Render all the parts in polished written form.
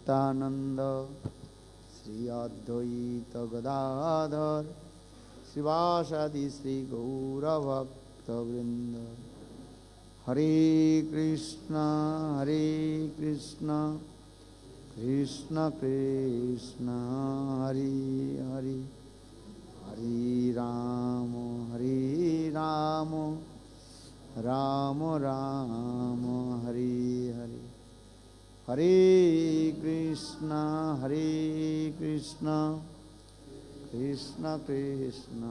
नित्यानंद श्री अद्वैत गदाधर श्रीवासादि श्री गौरभक्तवृंद। हरे कृष्ण कृष्ण कृष्ण हरे हरे, हरे राम राम राम हरे हरे, हरे कृष्ण कृष्ण कृष्ण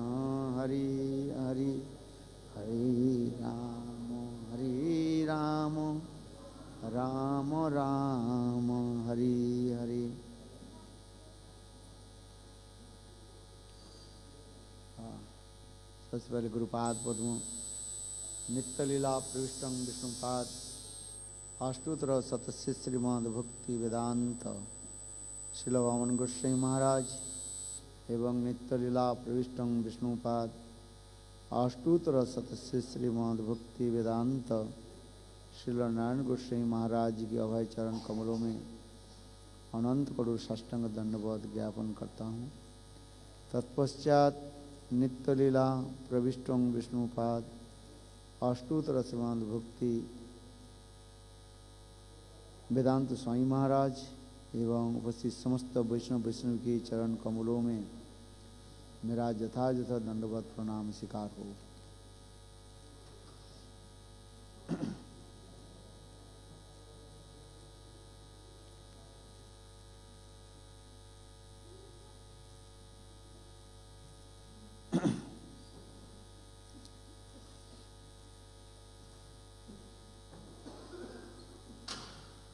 हरे हरे, हरे राम राम राम हरे हरे। सबसे पहले गुरुपाद पद्म नित्य लीला प्रविष्टं विष्णुपाद अष्टोत्तर शतस्य श्रीमद् भक्ति वेदांत श्रील वामन गोस्वामी महाराज एवं नित्य लीला प्रविष्टं विष्णुपाद अष्टोत्तर शतस्य श्रीमद् भक्ति वेदांत श्रील नारायण गोस्वामी महाराज की अभय चरण कमलों में अनंत करोड़ साष्टांग दंडवत ज्ञापन करता हूँ। तत्पश्चात नित्य लीला प्रविष्टं विष्णुपाद अष्टोत्तर श्रीमद् भक्ति वेदांत स्वामी महाराज एवं उपस्थित समस्त वैष्णव के चरण कमलों में मेरा यथायथ दंडवत प्रणाम स्वीकार हो।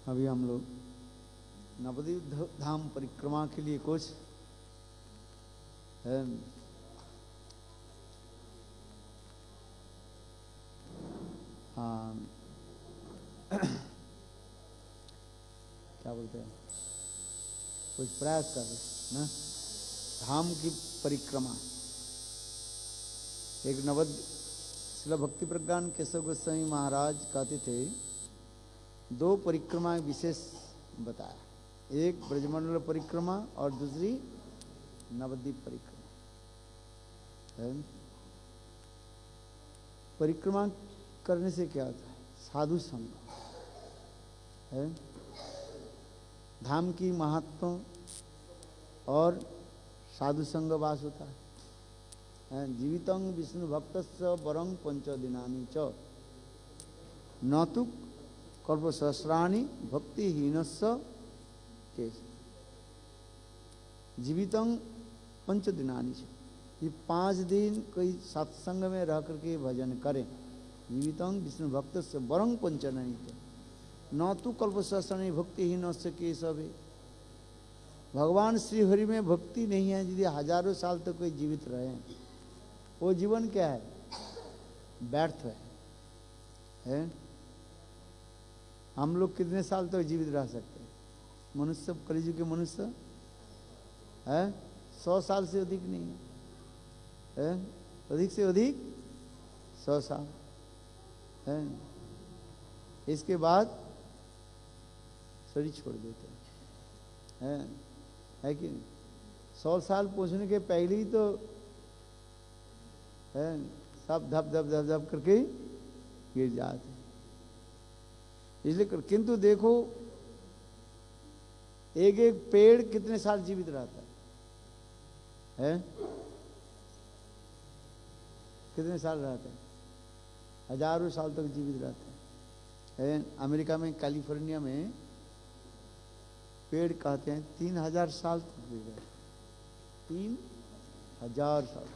अभी हम लोग नवद्वीप धाम परिक्रमा के लिए कुछ है क्या बोलते हैं, कुछ प्रयास कर रहे ना धाम की परिक्रमा। एक श्रील भक्ति प्रज्ञान केशव गोस्वामी महाराज कहते थे दो परिक्रमा विशेष बताया, एक ब्रजमंडल परिक्रमा और दूसरी नवद्वीप परिक्रमा। परिक्रमा करने से क्या होता है, साधु संग है, धाम की महत्व और साधु संग वास होता है। जीवितं विष्णु भक्तस्य वरं पंचदिनानि च न तु कल्प सहस्राणि भक्तिहीनस्य केश। जीवितं पंचदिनानि च, ये 5 दिन कोई सत्संग में रह करके भजन करें। जीवितं विष्णु भक्तस्य वरं पंचदिनानि च न तु कल्प सहस्राणि भक्तिहीनस्य केशव। भगवान श्री हरि में भक्ति नहीं है, यदि हजारों साल तक कोई जीवित रहे वो जीवन क्या है, व्यर्थ है। हम लोग कितने साल तक जीवित रह सकते हैं? मनुष्य, कलियुग के मनुष्य है 100 साल से अधिक नहीं है, अधिक से अधिक 100 साल है। इसके बाद शरीर छोड़ देते हैं, है कि नहीं? 100 साल पहुंचने के पहले ही तो है सब धप धप धप धप करके गिर जाते। इसलिए किंतु देखो एक एक पेड़ कितने साल जीवित रहता है? कितने साल रहता है? हजारों साल तक जीवित रहता है। अमेरिका में कैलिफोर्निया में पेड़ कहते हैं 3000 साल तक जीवित रहते, 3000 साल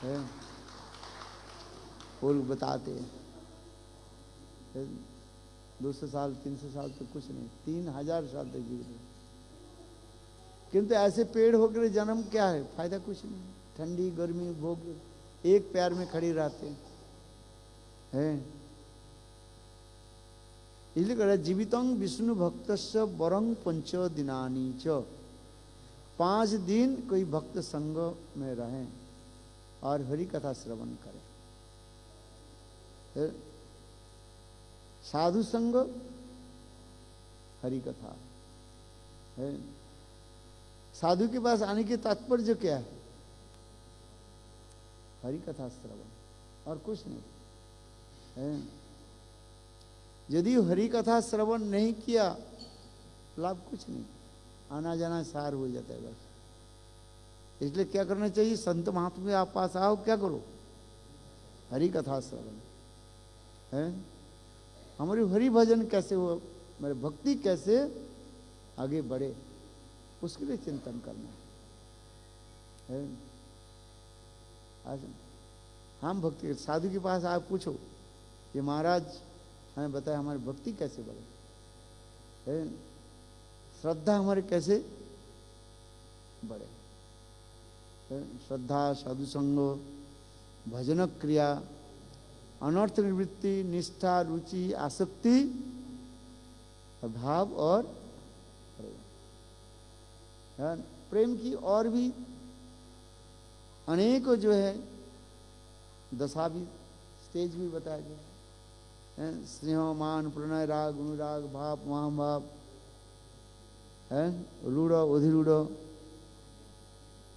है। वो लोग बताते हैं 200 साल 300 साल तो कुछ नहीं, 3000 साल तक जीवित रहे। किंतु ऐसे पेड़ होकर जन्म क्या है, फायदा कुछ नहीं। ठंडी गर्मी भोग एक पैर में खड़ी रहते हैं। इसलिए कह रहा है जीवितं विष्णु भक्तस्य वरं पंचदिनानि च। 5 दिन कोई भक्त संग में रहें और हरि कथा श्रवण करें। साधु संग हरि कथा है। साधु के पास आने के तात्पर्य क्या है? हरि कथा श्रवण और कुछ नहीं है। यदि हरि कथा श्रवण नहीं किया, लाभ कुछ नहीं, आना जाना सार हो जाता है बस। इसलिए क्या करना चाहिए? संत महात्मा के आप पास आओ, क्या करो? हरि कथा श्रवण है। हमारी हरि भजन कैसे हो, मेरे भक्ति कैसे आगे बढ़े, उसके लिए चिंतन करना है। आज हम भक्ति, साधु के पास आप पूछो कि महाराज हमें बताए हमारी भक्ति कैसे बढ़े, है? श्रद्धा हमारे कैसे बढ़े, है? श्रद्धा, साधु संग, भजन क्रिया, अनर्थ निवृत्ति, निष्ठा, रुचि, आसक्ति, भाव और प्रेम की और भी अनेक जो है दशा भी, स्टेज भी बताया गया। स्नेह, मान, प्रणय, राग, अनुराग, भाव, महाभाव, है रूढ़, अधिरूढ़,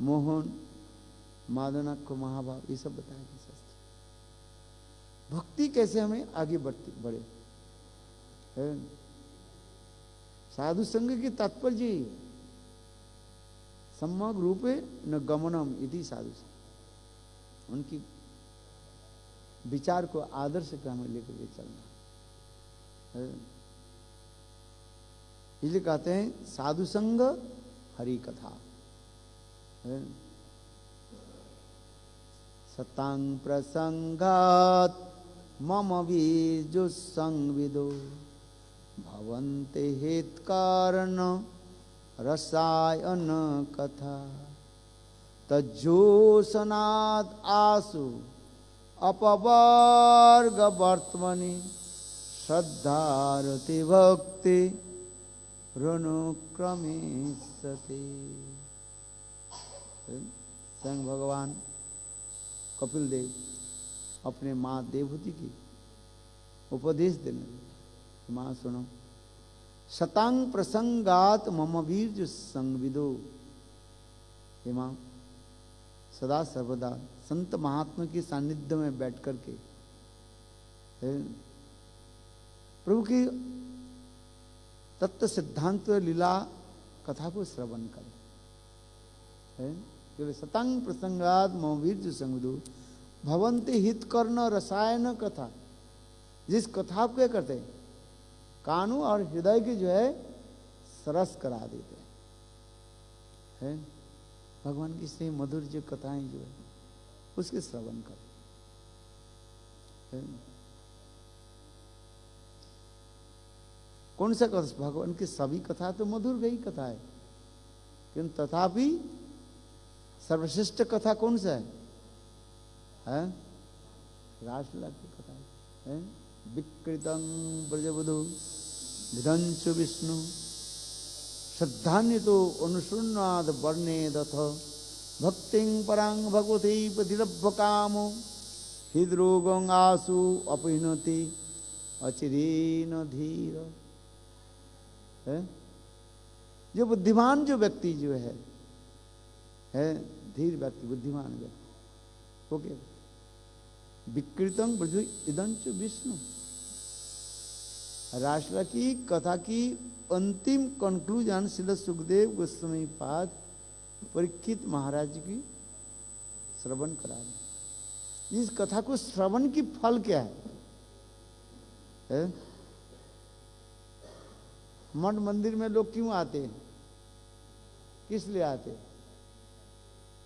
मोहन, मादनाक्ष, महाभाव, ये सब बताया गया शास्त्र। भक्ति कैसे हमें आगे बढ़े, है? साधु संग की तात्पर्य सम्यक रूपे न गमनम इति साधु संग। उनकी विचार को आदर्श का हमें लेकर के चलना है। इसलिए कहते हैं साधु संग हरि कथा है। सतांग प्रसंगात मम बीजु संविदो भवन्ते हेत कारण रसायन कथा तज्जोसनाद आसु अपवर्ग वर्तमनि श्रद्धारति भक्ति ऋनुक्रमे सते। स्वयं भगवान कपिल देव अपने माँ देवहूति की उपदेश देने लगे, माँ सुनो, शतांग प्रसंगात मम वीर्य संविदो। हे माँ, सदा सर्वदा संत महात्मा की सानिध्य में बैठ करके प्रभु की तत्व सिद्धांत लीला कथा को श्रवण करें। शतांग प्रसंगात मम वीर्य संविदो भवन्ते हित कर्ण रसायन कथा। जिस कथा को क्या करते हैं, कानों और हृदय के जो है सरस करा देते हैं। भगवान की से मधुर जो कथाएं जो है उसके श्रवण करें। कौन सा कथा? भगवान की सभी कथा तो मधुर गई कथा है, किंतु तथापि सर्वश्रेष्ठ कथा कौन सा है? रासलीला की कथा है। विकृतं ब्रजवधू विधंच विष्णु श्रद्धान्वितो अनुशृण्वाद वर्णेदथ भक्तिं परां भगवती प्रतिलभ्य कामो हृद्रोगं आसु अपहिनति अचिरेण धीर। जो बुद्धिमान जो व्यक्ति जो है धीर व्यक्ति, बुद्धिमान व्यक्ति, ओके। विकृतं ब्रज इदंच विष्णु। रासलीला की कथा की अंतिम कंक्लूजन श्रील सुखदेव गोस्वामी पाद परीक्षित महाराज की श्रवण करा रहे। इस कथा को श्रवण की फल क्या है? मठ मंदिर में लोग क्यों आते हैं? किस लिए आते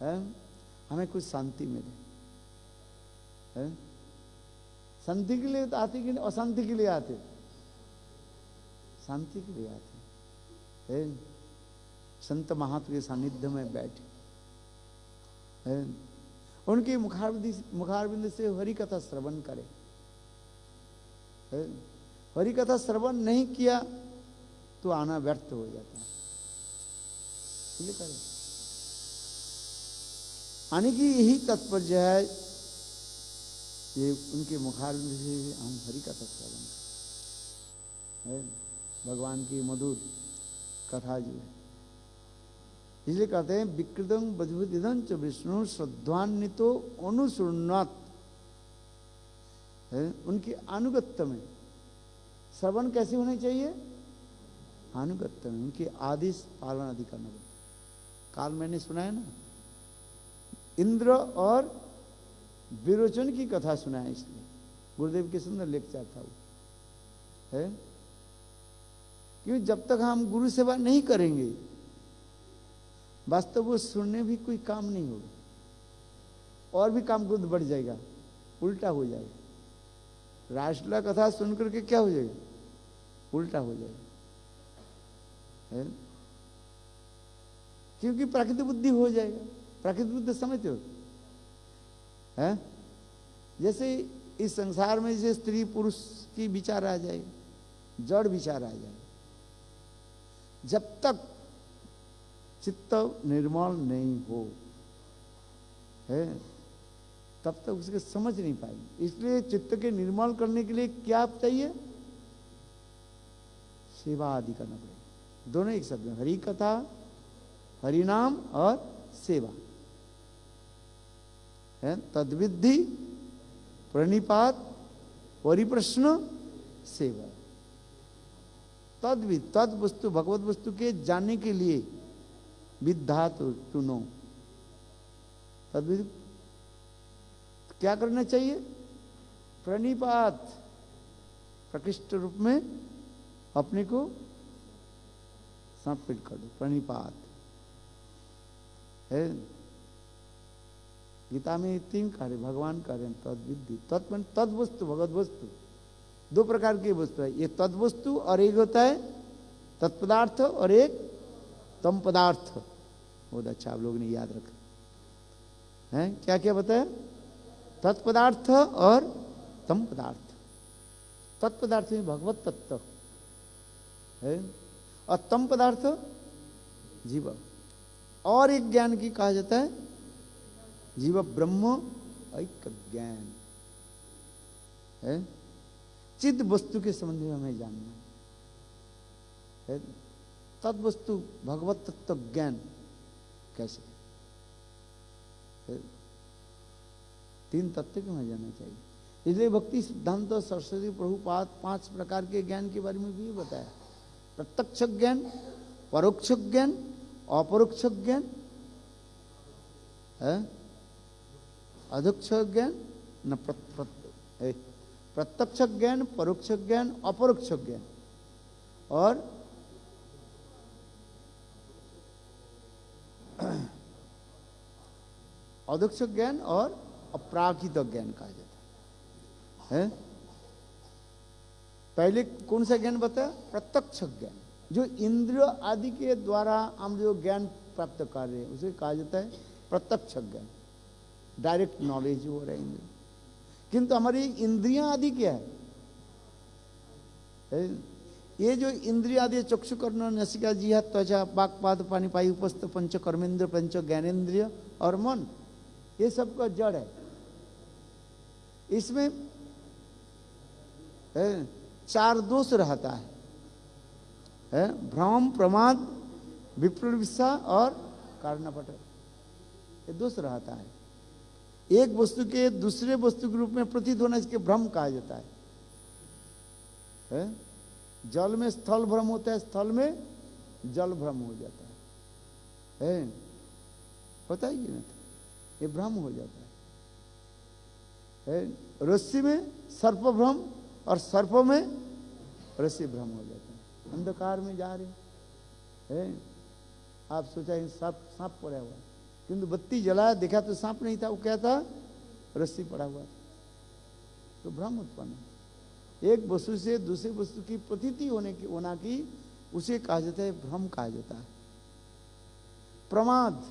हैं? हमें कुछ शांति मिले, है? शांति के लिए तो आते कि अशांति के लिए आते? शांति के लिए आते हैं। संत महात्मा के सानिध्य में बैठे, उनके मुखारविंद से हरि कथा श्रवण करे। हरि कथा श्रवण नहीं किया तो आना व्यर्थ हो जाता है। ये करें आने की यही तात्पर्य है, ये उनके मुखारविंद से हम हरि कथा श्रवण करें। भगवान की मधुर कथा जो है, इसलिए कहते हैं विकृतम बधुदिदं च विष्णु श्रद्धान्वितो अनुसुन्नात, उनकी अनुगत्य में श्रवण कैसे होने चाहिए, अनुगत्य में उनके आदेश पालन आदि करना पड़ता। काल मैंने सुना है ना, इंद्र और विरोचन की कथा सुना है, इसलिए गुरुदेव के सुंदर लेक्चर था वो है। क्योंकि जब तक हम गुरु सेवा नहीं करेंगे वास्तव वो सुनने भी कोई काम नहीं होगा, और भी काम क्रोध बढ़ जाएगा, उल्टा हो जाएगा। रासलीला कथा सुन करके क्या हो जाएगा, उल्टा हो जाएगा है? क्योंकि प्राकृतिक बुद्धि हो जाएगा। प्राकृतिक बुद्धि समझते हो है? जैसे इस संसार में जैसे स्त्री पुरुष की विचार आ जाएगा, जड़ विचार आ जाएगा, जब तक चित्त निर्मल नहीं हो है तब तक उसके समझ नहीं पाएंगे। इसलिए चित्त के निर्मल करने के लिए क्या चाहिए, सेवा आदि करना पड़ेगा। दोनों एक शब्द, हरि कथा, हरि नाम और सेवा है। तद्विधि प्रणिपात परिप्रश्न सेवा। तद्विध, तद वस्तु भगवत वस्तु के जानने के लिए विद्धा टू नो, तद्विध क्या करना चाहिए, प्रणिपात, प्रकृष्ट रूप में अपने को समर्पित कर दो, प्रणिपात है। गीता में 3 कार्य भगवान कर रहे हैं, तद्विधि, तत्व तद वस्तु, भगवत वस्तु। 2 प्रकार की वस्तु है, ये तद वस्तु और एक होता है तत्पदार्थ और एक तम पदार्थ। बहुत अच्छा आप लोगों ने याद रखा है। क्या क्या बताया, तत्पदार्थ और तम पदार्थ। तत्पदार्थ में भगवत तत्व है और तम पदार्थ जीव। और एक ज्ञान की कहा जाता है जीव ब्रह्म ऐक्य ज्ञान है। चिद वस्तु के संबंध में हमें जानना है। तद वस्तु भगवत तत्व ज्ञान कैसे है? 3 तत्व को हमें जानना चाहिए। इसलिए भक्ति सिद्धांत सरस्वती प्रभुपाद 5 प्रकार के ज्ञान के बारे में भी बताया। प्रत्यक्ष ज्ञान, परोक्ष ज्ञान, अपरोक्ष ज्ञान, अधोक्ष ज्ञान, न प्रत्यक्ष ज्ञान, परोक्ष ज्ञान, अपरोक्ष ज्ञान और अधोक्ष ज्ञान और अपराकित ज्ञान कहा जाता है। पहले कौन सा ज्ञान बताया, प्रत्यक्ष ज्ञान, जो इंद्रिय आदि के द्वारा हम जो ज्ञान प्राप्त कर रहे हैं उसे कहा जाता है प्रत्यक्ष ज्ञान, डायरेक्ट नॉलेज हो रहा है इंद्रिय। किंतु हमारी इंद्रियां आदि क्या है? ये जो इंद्रिय आदि चक्षु कर्ण नसिका जिह्वा त्वचा वाक् पाद पानी पाई उपस्थ पंच कर्मेंद्र पंच ज्ञानेन्द्रिय और मन, ये सब का जड़ है। इसमें 4 दोष रहता है, भ्रम, प्रमाद, विप्रलिप्सा और कारणपट, ये दोष रहता है। एक वस्तु के दूसरे वस्तु के रूप में प्रतीत होना इसके भ्रम कहा जाता है। जल में स्थल भ्रम होता है, स्थल में जल भ्रम हो जाता है, होता है कि नहीं, ये भ्रम हो जाता है। रस्सी में सर्प भ्रम और सर्प में रस्सी भ्रम हो जाता है। अंधकार में जा रहे हैं, आप सोचा सांप पड़ा हुआ, किंतु बत्ती जलाया देखा तो सांप नहीं था, वो क्या था, रस्सी पड़ा हुआ था, तो भ्रम उत्पन्न। एक वस्तु से दूसरी वस्तु की प्रतीति होना की उसे कहा जाता है भ्रम कहा जाता है। प्रमाद,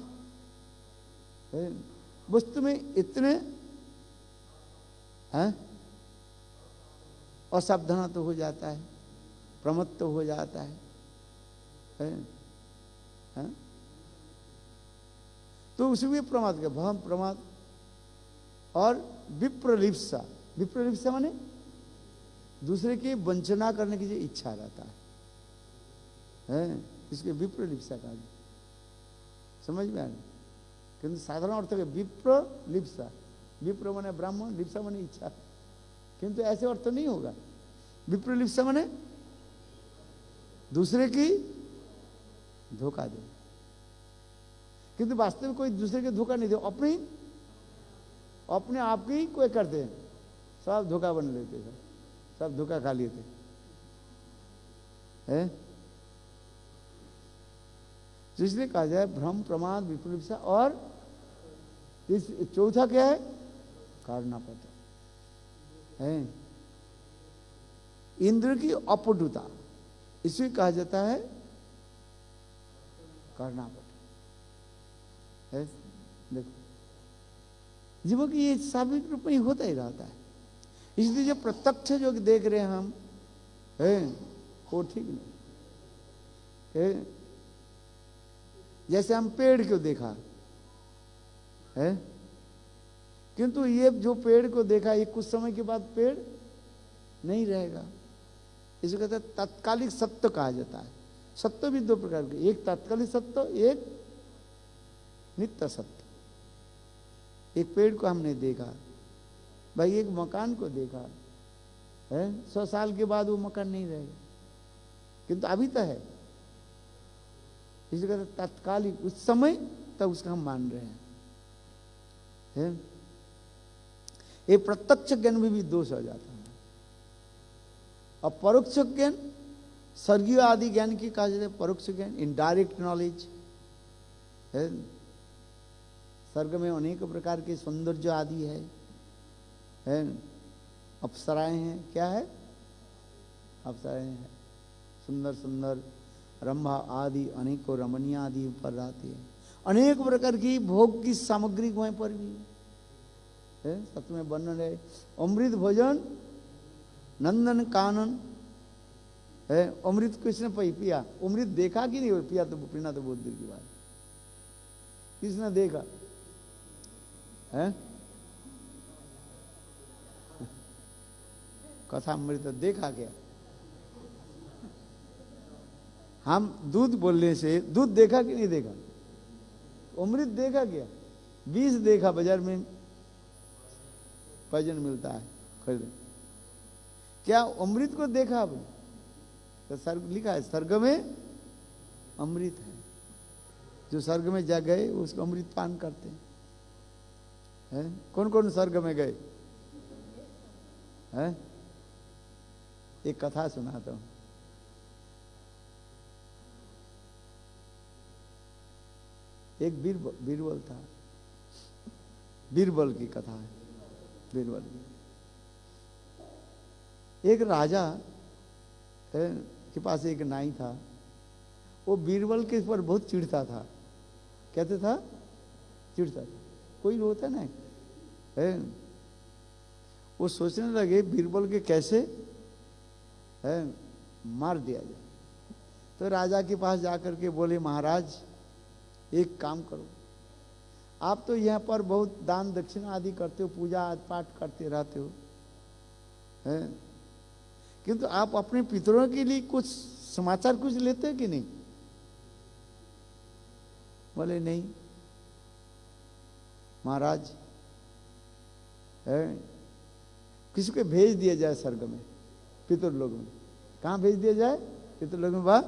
वस्तु में इतने असावधान तो हो जाता है, प्रमत्त तो हो जाता है, तो उसमें प्रमाद का भ्रम, प्रमाद और विप्रलिप्सा। विप्रलिप्सा माने दूसरे की वंचना करने की जो इच्छा रहता है, इसके विप्र लिप्सा कहा गया। समझ में आ गया? किंतु साधारण अर्थ है विप्र लिप्सा। विप्र माने ब्राह्मण, लिप्सा माने इच्छा, किंतु ऐसे अर्थ नहीं होगा। विप्र लिप्सा माने दूसरे की धोखा दे, किंतु वास्तव में कोई दूसरे के धोखा नहीं दे, अपने आप की कोई करते हैं, सब धोखा बन लेते हैं, सब धोखा खा लेते हैं। तो इसलिए कहा जाए भ्रम, प्रमाद, विपरीत, और इस चौथा क्या है? कारणापद है, इंद्र की अपटुता, इसे कहा जाता है कारणापद है। देखो जीवों की ये स्वाभाविक रूप में ही होता ही रहता है। इसलिए जो प्रत्यक्ष जो देख रहे हैं हम है वो ठीक नहीं है। जैसे हम पेड़ को देखा है, किंतु ये जो पेड़ को देखा ये कुछ समय के बाद पेड़ नहीं रहेगा। इसे कहते हैं तात्कालिक सत्य कहा जाता है। सत्य भी दो प्रकार के, एक तात्कालिक सत्य, एक नित्य सत्य। एक पेड़ को हमने देखा भाई, एक मकान को देखा है, 100 साल के बाद वो मकान नहीं रहेगा, किंतु अभी तो है। इसलिए कहते तात्कालिक, उस समय तक उसका हम मान रहे हैं। ये प्रत्यक्ष ज्ञान में भी दोष आ जाता है। और परोक्ष ज्ञान, स्वर्गीय आदि ज्ञान की कहा जाता है परोक्ष ज्ञान, इनडायरेक्ट नॉलेज है। स्वर्ग में अनेक प्रकार के सौंदर्य आदि है, अप्सराएं हैं। क्या है? अप्सराएं हैं, सुंदर सुंदर रंभा आदि, अनेकों रमणीय आदि पर रहती है। अनेक प्रकार की भोग की सामग्री वहीं पर भी है। सत्य में वर्णन है, अमृत भोजन नंदन कानन है। अमृत किसने पिया? अमृत देखा कि नहीं? पिया तो पीना तो बहुत दूर की बात, किसने देखा है? कथा अमृत देखा क्या? हम दूध बोलने से दूध देखा कि नहीं देखा? अमृत देखा क्या? बीज देखा, बाजार में पैजन मिलता है खरीद, क्या अमृत को देखा? अब तो सर्ग लिखा है, स्वर्ग में अमृत है। जो स्वर्ग में जा गए उसको अमृत पान करते हैं। कौन कौन स्वर्ग में गए हैं? एक कथा सुनाता हूं। एक बीरबल था, बीरबल की कथा है। बीरबल की, एक राजा के पास एक नाई था। वो बीरबल के ऊपर बहुत चिढ़ता था। कहते था चिढ़ता था, कोई होता ना है। वो सोचने लगे बीरबल के कैसे मार दिया जाए। तो राजा के पास जाकर के बोले, महाराज एक काम करो, आप तो यहाँ पर बहुत दान दक्षिणा आदि करते हो, पूजा पाठ करते रहते हो, किंतु आप अपने पितरों के लिए कुछ समाचार कुछ लेते हो कि नहीं? बोले नहीं महाराज, किसी को भेज दिया जाए स्वर्ग में, पितर लोग में। कहाँ भेज दिया जाए? पितर लोग में, वह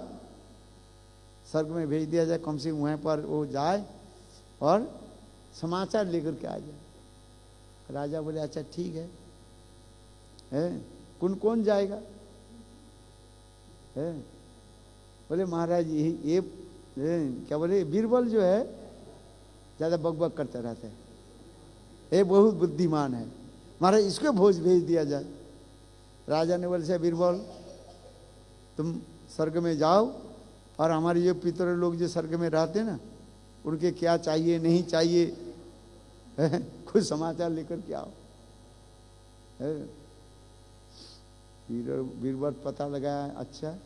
स्वर्ग में भेज दिया जाए। कम से कम वहाँ पर वो जाए और समाचार लेकर के आ जाए। राजा बोले अच्छा ठीक है, कौन कौन जाएगा? बोले महाराज ये क्या बोले, बीरबल जो है ज्यादा बकबक करता रहता है, ये बहुत बुद्धिमान है, महाराज इसको भोज भेज दिया जाए। राजा ने बोले बीरबल तुम स्वर्ग में जाओ और हमारे जो पितर लोग जो स्वर्ग में रहते ना, उनके क्या चाहिए नहीं चाहिए कुछ समाचार लेकर के आओ। बीरबल पता लगाया, अच्छा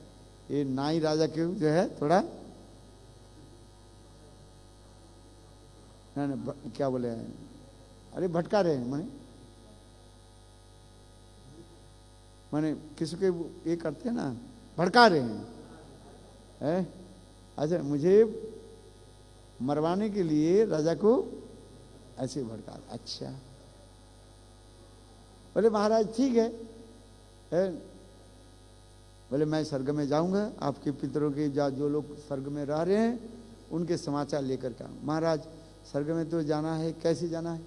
ये नाई राजा के जो है थोड़ा ना क्या बोले, अरे भटका रहे हैं, माने किसी के ये करते हैं ना, भड़का रहे हैं। अच्छा, मुझे मरवाने के लिए राजा को ऐसे भड़का। अच्छा, बोले महाराज ठीक है, बोले मैं स्वर्ग में जाऊंगा, आपके पितरों के जो लोग स्वर्ग में रह रहे हैं उनके समाचार लेकर के आऊँ। महाराज स्वर्ग में तो जाना है, कैसे जाना है?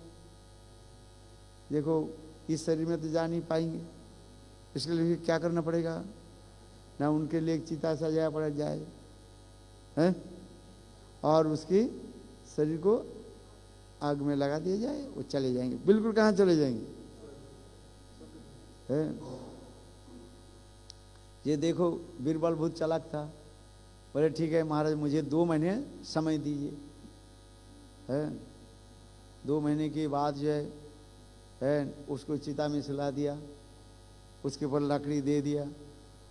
देखो इस शरीर में तो जा नहीं पाएंगे, इसके लिए क्या करना पड़ेगा ना, उनके लिए एक चिता सजाया पड़ जाए है, और उसकी शरीर को आग में लगा दिया जाए, वो चले जाएंगे। बिल्कुल कहाँ चले जाएंगे है? ये देखो बीरबल बहुत चालाक था, बोले ठीक है महाराज मुझे 2 महीने समय दीजिए है। 2 महीने के बाद जो है उसको चिता में सुला दिया, उसके ऊपर लकड़ी दे दिया,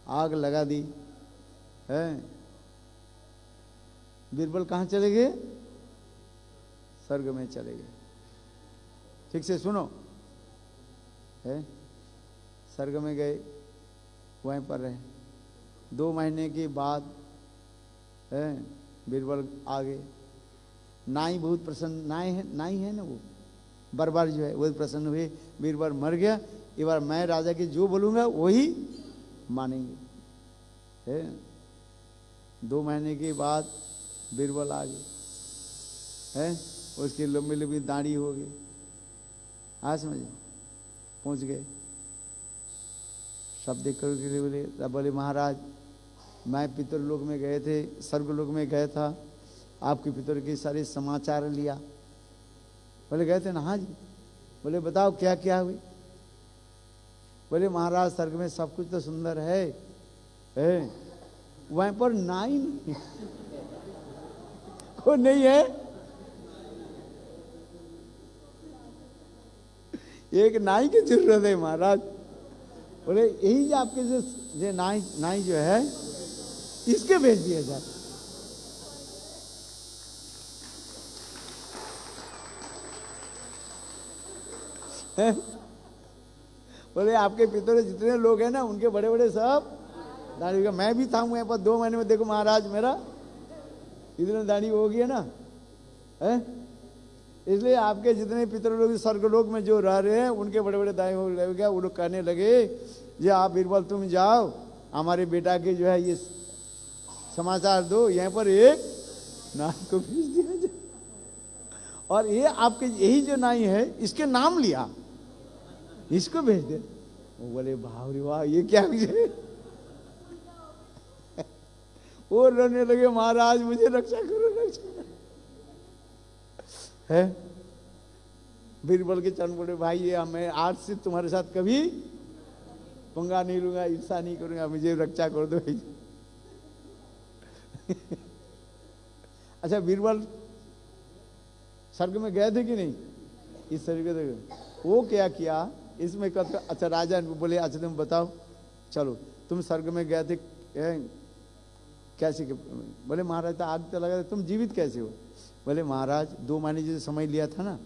आग लगा दी है। बीरबल कहाँ चले गए? स्वर्ग में चले गए। ठीक से सुनो है, स्वर्ग में गए, वहीं पर रहे। 2 महीने के बाद है बीरबल आ गए। नाई बहुत प्रसन्न, नाई है ना, वो बरबार जो है वो प्रसन्न हुए, बीरबल मर गया, एक बार मैं राजा के जो बोलूंगा वही मानेंगे है। 2 महीने के बाद बीरबल आ गए है, उसकी लंबी लंबी दाढ़ी हो गई। हाँ समझे, पहुंच गए, सब देख कर के बोले महाराज मैं पितर लोक में गए थे, स्वर्ग लोक में गया था, आपके पितर के सारे समाचार लिया। बोले गए थे ना? हाँ जी। बोले बताओ क्या क्या हुई? बोले महाराज स्वर्ग में सब कुछ तो सुंदर है, वहीं पर नाई नहीं वो नहीं है, एक नाई की जरूरत है महाराज। बोले यही आपके जो नाई जो है इसके भेज दिया जाए। बोले आपके पितर जितने लोग हैं ना उनके बड़े बड़े सब दाढ़ी का, मैं भी था वहां पर 2 महीने में, देखो महाराज मेरा इतने दाढ़ी हो गई है ना है, इसलिए आपके जितने पितर लोग स्वर्ग लोक में जो रह रहे हैं उनके बड़े बड़े दाढ़ी हो गया। वो लोग कहने लगे जे आप बीरबल तुम जाओ हमारे बेटा के जो है ये समाचार दो, यहाँ पर एक नाई को भेज दिया जाए, और ये आपके यही जो नाई है इसके नाम लिया, इसको भेज दे। वो बोले भाव रे वाह, ये क्या है? वो रोने लगे महाराज मुझे रक्षा करो, रक्षा करो है। बीरबल के चरण पड़े, भाई ये मैं आज से तुम्हारे साथ कभी पंगा नहीं लूंगा, ईर्षा नहीं करूंगा, मुझे रक्षा कर दो। अच्छा बीरबल स्वर्ग में गए थे कि नहीं? इस तरीके से वो क्या किया इसमें कहते। अच्छा राजा बोले अच्छा तुम बताओ, चलो तुम स्वर्ग में गए थे कैसे? बोले महाराज तो आग तो लगा था, तुम जीवित कैसे हो? बोले महाराज 2 महीने जो समय लिया था ना,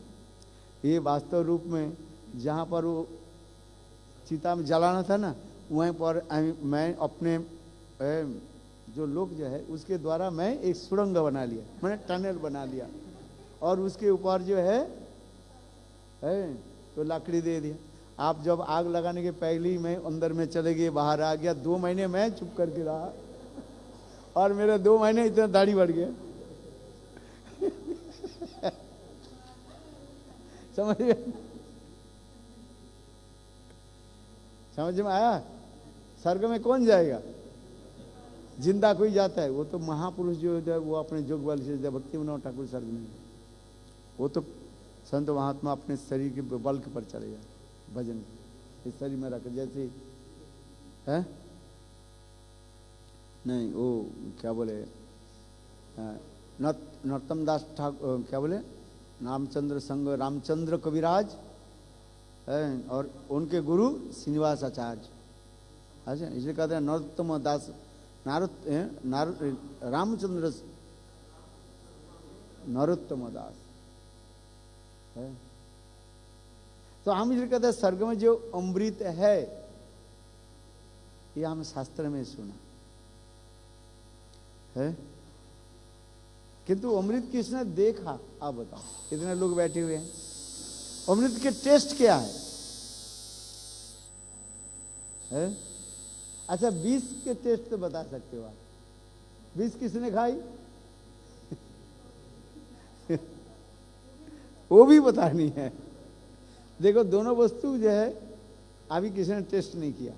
ये वास्तव रूप में जहाँ पर वो चिता में जलाना था ना, वहीं पर मैं अपने जो लोग जो है उसके द्वारा मैं एक सुरंग बना लिया, मैंने टनल बना लिया, और उसके ऊपर जो है तो लकड़ी दे दिया। आप जब आग लगाने के पहले ही मैं अंदर में चले गए, बाहर आ गया। 2 महीने मैं चुप करके रहा, और मेरे 2 महीने इतना दाढ़ी बढ़ गया। समझ में आया? स्वर्ग में कौन जाएगा? जिंदा कोई जाता है? वो तो महापुरुष जो है वो अपने जोग बल से, भक्ति विनोद ठाकुर स्वर्ग में, वो तो संत महात्मा अपने शरीर के बल के पर चले जाए, भजन इस शरीर में रख, जैसे है नहीं वो क्या बोले नरोत्तम दास ठाकुर, क्या बोले रामचंद्र संग रामचंद्र कविराज है, और उनके गुरु श्रीनिवास आचार्य। अच्छा इसलिए कहते हैं नरोत्तम दास रामचंद्र नरोत्तम दास है। तो हम इसलिए कहते हैं स्वर्ग में जो अमृत है, ये हम शास्त्र में सुना है। किंतु अमृत किसने देखा? आप बताओ, कितने लोग बैठे हुए हैं, अमृत के टेस्ट क्या है? अच्छा, विष के टेस्ट तो बता सकते हो आप? विष किसने खाई? वो भी बतानी है। देखो, दोनों वस्तु जो है अभी किसी ने टेस्ट नहीं किया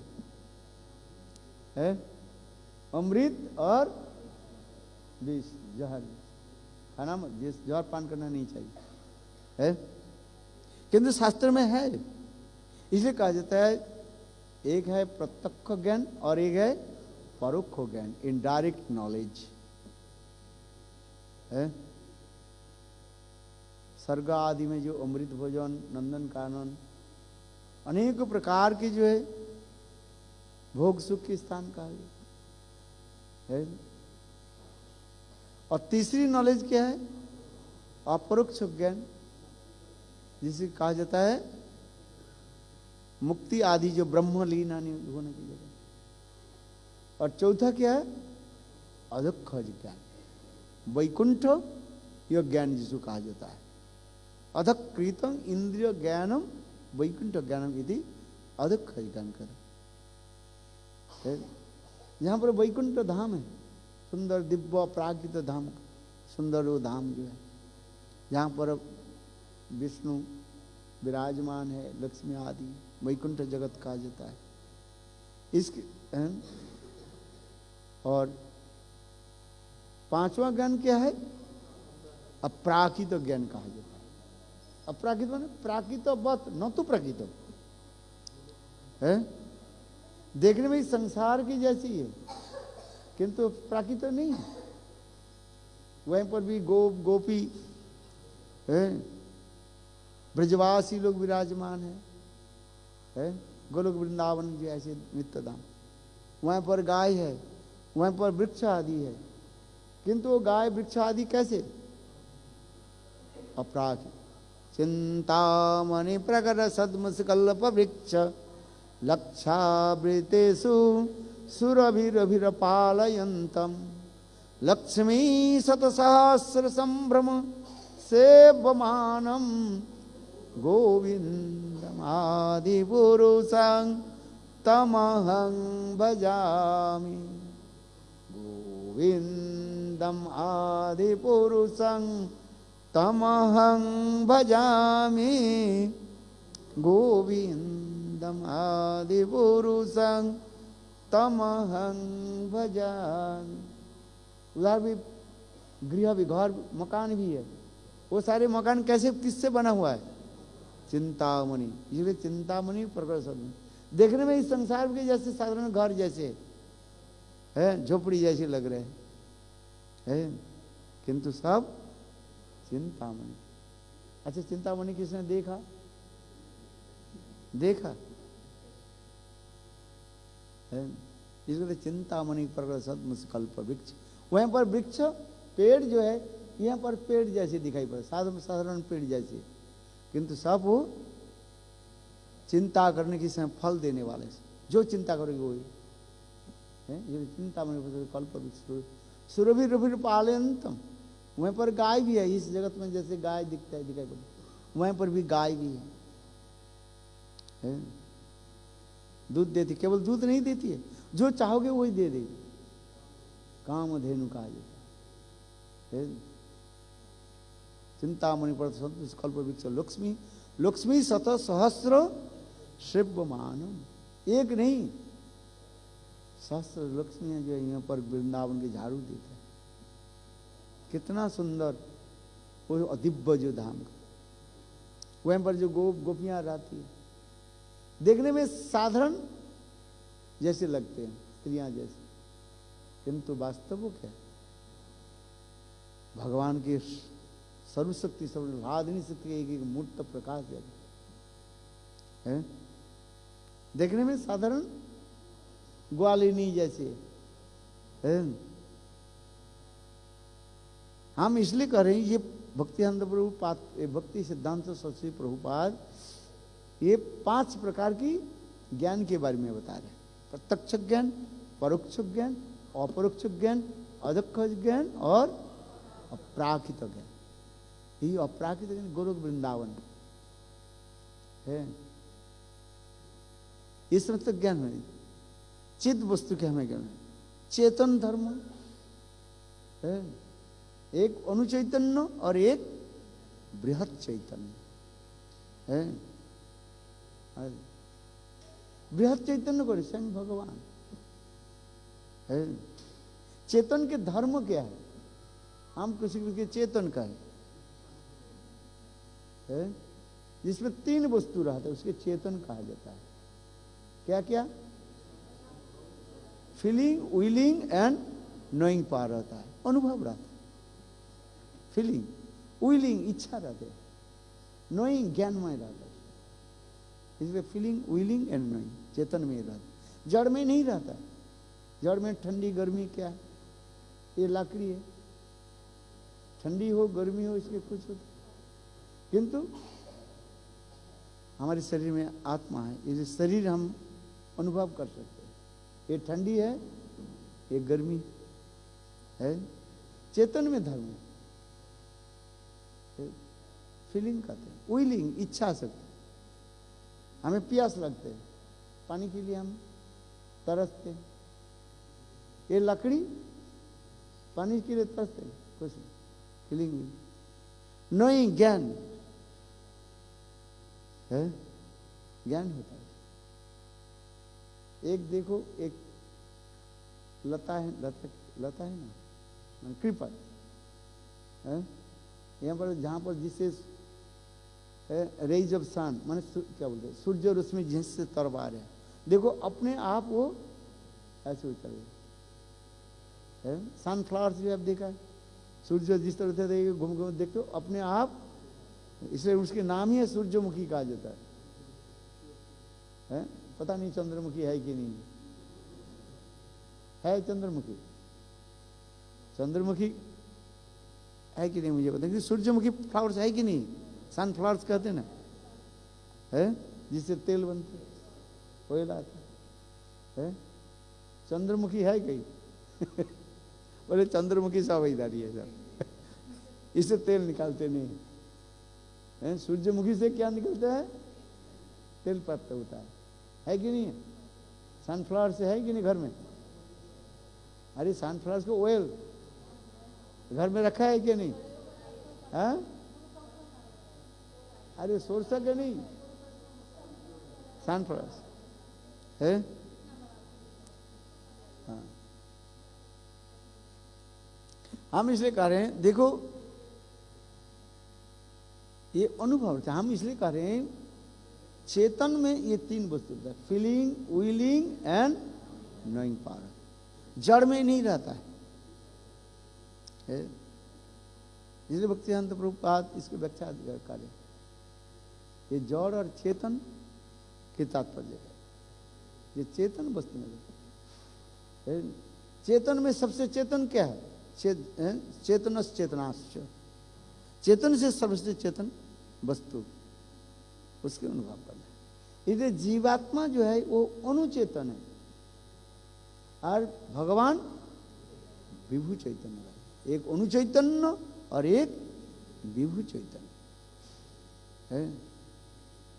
है, अमृत और विष, जहर खाना, जहर पान करना नहीं चाहिए है, किंतु शास्त्र में है। इसलिए कहा जाता है एक है प्रत्यक्ष ज्ञान और एक है परोक्ष ज्ञान, इनडायरेक्ट नॉलेज है। सर्ग आदि में जो अमृत भोजन, नंदन कानन, अनेक प्रकार के जो है भोग सुख के स्थान कहा है। और तीसरी नॉलेज क्या है? अपरोक्ष ज्ञान, जिसे कहा जाता है मुक्ति आदि, जो ब्रह्मलीन होने की जगह। और चौथा क्या है? अधोक्षज ज्ञान, वैकुंठ यह ज्ञान जिसको कहा जाता है। अधकृतम इंद्रिय ज्ञानम वैकुंठ ज्ञानम इति अधोक्षज ज्ञान कर। जहां पर वैकुंठ धाम है, सुंदर दिव्य प्राकृत धाम, सुंदर वो धाम जो है, जहां पर विष्णु विराजमान है, लक्ष्मी आदि, वैकुंठ जगत कहा जाता है इसके। और पांचवा ज्ञान क्या है? अपराकित ज्ञान कहा जाता है। अपराकित माने प्राकृत वत, न तो प्राकृत है, देखने में संसार की जैसी है किंतु प्राकृत नहीं है। वहीं पर भी गोपी है, ब्रजवासी लोग विराजमान है, गोलोक वृंदावन जो ऐसे नित्य धाम, वहां पर गाय है, वहां पर वृक्ष आदि है, किंतु वो गाय वृक्ष आदि कैसे? अपराध। चिंतामणि प्रकट सद्मकल्प वृक्ष लक्षावृतेषु सुरभिरभिरपालयन्तम् लक्ष्मी शतसहस्र संभ्रम सेव्यमानं गोविन्दमादिपुरुषं तमहं भजामि। गोविन्दम् आदिपुरुषं तमहं भजामि। गोविन्दम् आदिपुरुषं तमहं भजामि। उधर भी गृह भी, घर मकान भी है। वो सारे मकान कैसे, किससे बना हुआ है? चिंतामणि। इसलिए चिंतामणि प्रकट शब्द देखने में इस संसार के जैसे साधारण घर जैसे है, झोपड़ी जैसे लग रहे हैं, किंतु सब चिंतामणि। अच्छा, चिंतामणि किसने देखा? देखा है, इसलिए चिंतामणि प्रकट सद्मकल्प वृक्ष। वहां पर वृक्ष, पेड़ जो है, यहाँ पर पेड़ जैसे दिखाई पड़े, साधारण पेड़ जैसे, किंतु सब वो चिंता करने की समय फल देने वाले, जो चिंता करोगे वही है। ये चिंतामणि कल्प वृक्ष सुरभि रभि पालयन्तम। वहीं पर गाय भी है, इस जगत में जैसे गाय दिखता है, दिखाई पड़ता, वहीं पर भी गाय भी है। दूध देती, केवल दूध नहीं देती है, जो चाहोगे वही दे देगी। कामधेनु कहा जाता है। चिंतामणि पर कल्प वृक्ष लक्ष्मी, लक्ष्मी शत सहस्र सेव्यमानम। एक नहीं, सहस्र लक्ष्मी जो यहाँ पर वृंदावन के झाड़ू देते हैं। कितना सुंदर वो अदिव्य जो धाम का, वहीं पर जो गोपियां रहती है, देखने में साधारण जैसे लगते हैं, स्त्रियां जैसे, किंतु वास्तव वो क्या है? भगवान के सर्वशक्ति, सर्वलादनी शक्ति, एक एक मूर्त प्रकाश है। देखने में साधारण ग्वालिनी जैसे है। हम इसलिए कह रहे हैं, ये भक्तिसिद्धांत प्रभुपाद, भक्ति सिद्धांत सरस्वती प्रभुपाद ये 5 प्रकार की ज्ञान के बारे में बता रहे हैं। प्रत्यक्ष ज्ञान, परोक्ष ज्ञान, अपरोक्ष ज्ञान, अधोक्षज ज्ञान और अप्राकृत ज्ञान, यही अप्राकृत ज्ञान गोलोक वृंदावन है। ये समस्त ज्ञान है, चिद वस्तु के हमें ज्ञान है, चेतन धर्म है, एक अनुचैतन्य और एक बृहत चैतन्य है। बृहत चैतन्य को स्वयं भगवान है। चेतन के धर्म क्या है? हम किसी के चेतन का है, जिसमें तीन वस्तु रहता है उसके चेतन कहा जाता है। क्या क्या? Feeling, willing and knowing power रहता है, अनुभव रहता है। फीलिंग, विलिंग इच्छा रहते है, नोइंग ज्ञानमय रहता है। इसलिए फीलिंग, विलिंग एंड नोइंग चेतन में रहता है, जड़ में नहीं रहता है। जड़ में ठंडी गर्मी क्या है? ये लकड़ी है, ठंडी हो गर्मी हो इसके कुछ होता, किंतु हमारे शरीर में आत्मा है, ये शरीर हम अनुभव कर सकते हैं। ये ठंडी है, ये गर्मी है, चेतन में धर्म है। फीलिंग कहते हैं, विलिंग इच्छा शक्ति, हमें प्यास लगते है, पानी के लिए हम तरसते हैं। ये लकड़ी पानी के लिए तरसते हैं, कुछ फीलिंग भी। नोइंग ज्ञान है, ज्ञान होता है। एक देखो, एक लता है, लता है ना, कृपा है यहाँ पर, जहाँ पर जिससे रेज ऑफ सन माने क्या बोलते हैं, सूर्य रश्मि जिससे तरवार है, देखो अपने आप वो ऐसे उतर है। सनफ्लावर्स भी आप देखा है, सूर्य जिस तरह से घूम घूम देखते हो अपने आप, इसलिए उसके नाम ही है सूर्यमुखी कहा जाता है। पता नहीं चंद्रमुखी है कि नहीं है, चंद्रमुखी, चंद्रमुखी है कि नहीं मुझे पता नहीं, सूर्यमुखी फ्लावर्स है कि नहीं, सनफ्लावर्स कहते हैं ना, है जिससे तेल बनते, ऑयल आता है। चंद्रमुखी है कहीं बोले चंद्रमुखी सावधानी है सर, इससे तेल निकालते नहीं है। सूर्यमुखी से क्या निकलता है? तेल प्राप्त होता है कि नहीं? सनफ्लावर से है कि नहीं घर में? अरे सनफ्लावर्स को ऑयल घर में रखा है कि नहीं? हाँ, अरे सोर्स के नहीं, सनफ्लावर्स है। हाँ, हम इसलिए कह रहे हैं, देखो ये अनुभव था, हम इसलिए कह रहे हैं चेतन में ये तीन वस्तु है, feeling, willing and knowing power. जड़ में नहीं रहता है। इसलिए भक्तिवेदांत प्रभुपाद इसकी व्याख्या करें, ये जड़ और चेतन के तात्पर्य है। ये चेतन वस्तु में, चेतन में सबसे चेतन क्या है? चेतनस चेतनाश्च, चेतन से सबसे चेतन वस्तु, उसके अनुभव करना है। इसलिए जीवात्मा जो है वो अनुचेतन है और भगवान विभु चैतन्य है। एक अनुचैतन्य और एक विभु चैतन्य है।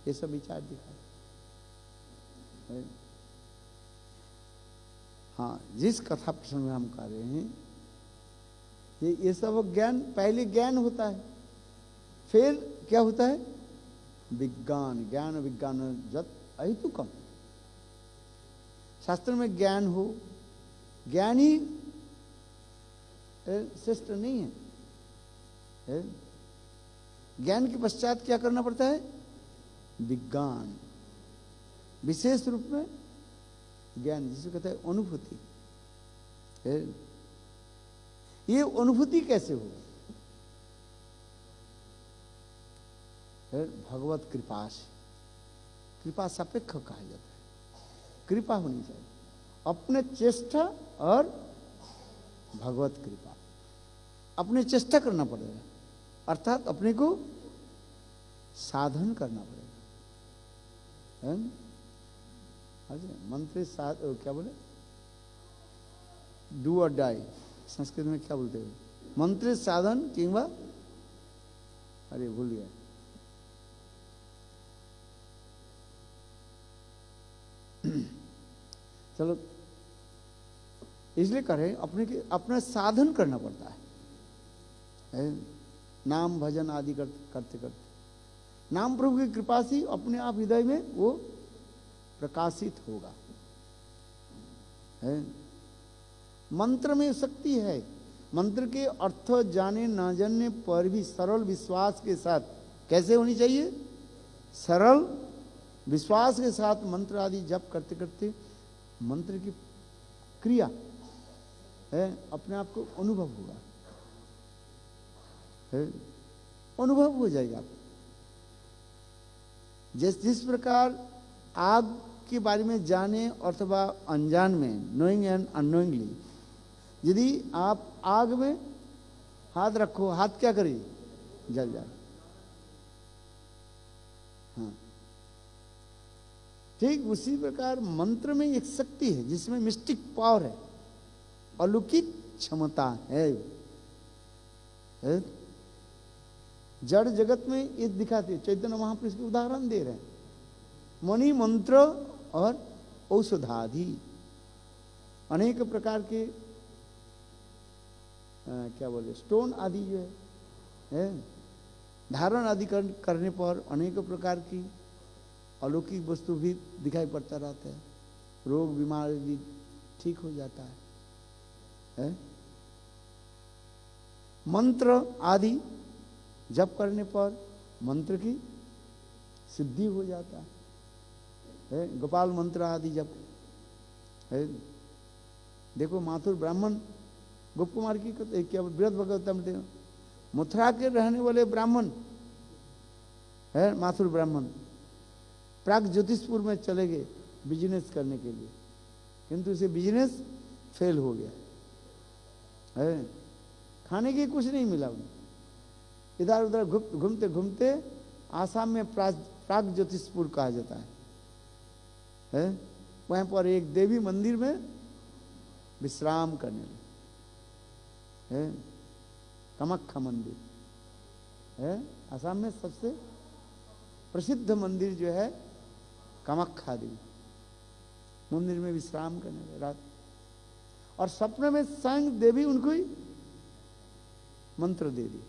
ये सब विचार दिखा है। हाँ, जिस कथा प्रसंग में हम कर रहे हैं, ये सब ज्ञान, पहले ज्ञान होता है, फिर क्या होता है? विज्ञान। ज्ञान विज्ञान जत अहेतुकम। शास्त्र में ज्ञान हो, ज्ञान ही श्रेष्ठ नहीं है। ज्ञान के पश्चात क्या करना पड़ता है? विज्ञान, विशेष रूप में ज्ञान, जिसे कहते हैं अनुभूति। ये अनुभूति कैसे हो? भगवत कृपा से। कृपा सापेक्ष कहा जाता है, कृपा होनी चाहिए, अपने चेष्टा और भगवत कृपा। अपने चेष्टा करना पड़ेगा, अर्थात अपने को साधन करना पड़ेगा। मंत्री क्या बोले? डू और डाई, संस्कृत में क्या बोलते हैं? मंत्र साधन किंवा, अरे भूल गया, चलो इसलिए करें, अपना साधन करना पड़ता है, नाम भजन आदि करते करते नाम प्रभु की कृपा से अपने आप हृदय में वो प्रकाशित होगा। है मंत्र में शक्ति है। मंत्र के अर्थ जाने ना जानने पर भी सरल विश्वास के साथ, कैसे होनी चाहिए, सरल विश्वास के साथ मंत्र आदि जप करते करते मंत्र की क्रिया है अपने आप को अनुभव होगा, है अनुभव हो जाएगा। जिस प्रकार आग के बारे में जाने अथवा अनजान में, नोइंग एंड अननोइंगली, यदि आप आग में हाथ रखो, हाथ क्या करे, जल जाए। हाँ, ठीक उसी प्रकार मंत्र में एक शक्ति है जिसमें मिस्टिक पावर है, अलौकिक क्षमता है। जड़ जगत में ये दिखाते, चैतन्य महापुरुष के उदाहरण दे रहे हैं, मणि मंत्र और औषधादि, अनेक प्रकार के क्या बोले, स्टोन आदि जो है धारण आदि करने पर अनेक प्रकार की अलौकिक वस्तु भी दिखाई पड़ता रहता है, रोग बीमारी भी ठीक हो जाता है। मंत्र आदि जप करने पर मंत्र की सिद्धि हो जाता है। गोपाल मंत्र आदि जप है। देखो माथुर ब्राह्मण गोप कुमार की क्या बृहद भगवत, मथुरा के रहने वाले ब्राह्मण है, माथुर ब्राह्मण प्राग ज्योतिषपुर में चले गए बिजनेस करने के लिए, किंतु उसे बिजनेस फेल हो गया है, खाने के कुछ नहीं मिला उन्हें। इधर उधर घूमते घूमते आसाम में प्राग ज्योतिषपुर कहा जाता है, वहां पर एक देवी मंदिर में विश्राम करने लगे, कामाख्या मंदिर है आसाम में सबसे प्रसिद्ध मंदिर जो है कामाख्या देवी मंदिर में विश्राम करने लगे रात, और सपने में स्वयं देवी उनको ही मंत्र दे दी,